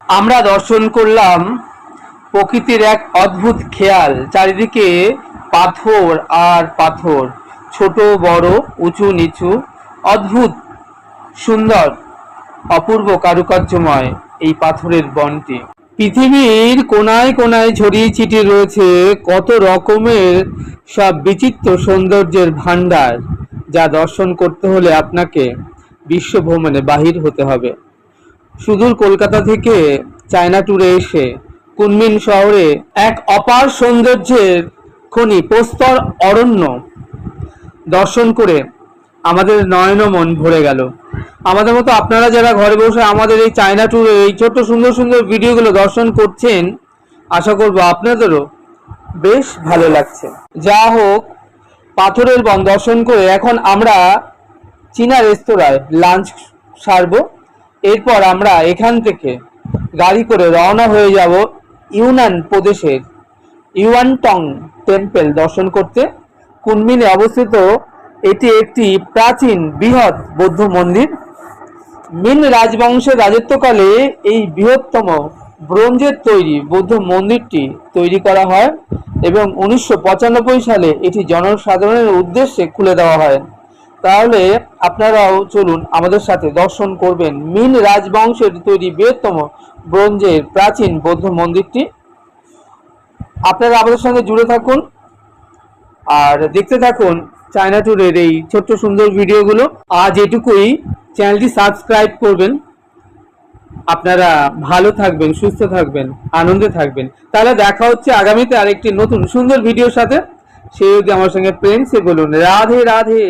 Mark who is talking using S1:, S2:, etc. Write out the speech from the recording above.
S1: আমরা দর্শন করলাম প্রকৃতির এক অদ্ভুত খেয়াল। চারিদিকে পাথর আর পাথর, ছোট বড়, উঁচু নিচু, অদ্ভুত সুন্দর, অপূর্ব কারুকার্যময় এই পাথরের বনটি। পৃথিবীর কোনায় কোনায় ছড়িয়ে ছিটিয়ে রয়েছে কত রকমের সব বিচিত্র সৌন্দর্যের ভান্ডার, যা দর্শন করতে হলে আপনাকে বিশ্ব ভ্রমণে বাহির হতে হবে। সুদূর কলকাতা থেকে চায়না ট্যুরে এসে কুনমিন শহরে এক অপার সৌন্দর্যের খনি প্রস্তর অরণ্য দর্শন করে আমাদের নয়ন মন ভরে গেল। আমাদের মতো আপনারা যারা ঘরে বসে আমাদের এই চায়না ট্যুরে এই ছোট্ট সুন্দর সুন্দর ভিডিওগুলো দর্শন করছেন, আশা করব আপনাদেরও বেশ ভালো লাগছে। যা হোক, পাথরের বন দর্শন করে এখন আমরা চীনা রেস্তোরাঁয় লাঞ্চ সারবো। এরপর আমরা এখান থেকে গাড়ি করে রওনা হয়ে যাব ইউনান প্রদেশের ইউয়ানটং টেম্পল দর্শন করতে। কুনমিনে অবস্থিত এটি একটি প্রাচীন বৃহৎ বৌদ্ধ মন্দির। মিন রাজবংশের রাজত্বকালে এই বৃহত্তম ব্রোঞ্জের তৈরি বৌদ্ধ মন্দিরটি তৈরি করা হয় এবং 1995 সালে এটি জনসাধারণের উদ্দেশ্যে খুলে দেওয়া হয়। তাহলে আপনারাও চলুন আমাদের সাথে দর্শন করবেন মিন রাজবংশের তৈরি বৃহত্তম ব্রোঞ্জের প্রাচীন বৌদ্ধ মন্দিরটি। আপনারা আমাদের সঙ্গে জুড়ে থাকুন আর দেখতে থাকুন চায়না ট্যুরের এই ছোট্ট সুন্দর ভিডিওগুলো। আজ এটুকুই, চ্যানেলটি সাবস্ক্রাইব করবেন। আপনারা ভালো থাকবেন, সুস্থ থাকবেন, আনন্দে থাকবেন। তাহলে দেখা হচ্ছে আগামীতে আরেকটি নতুন সুন্দর ভিডিওর সাথে। সেই অবধি আমার সঙ্গে প্রেম সে বলুন রাধে রাধে।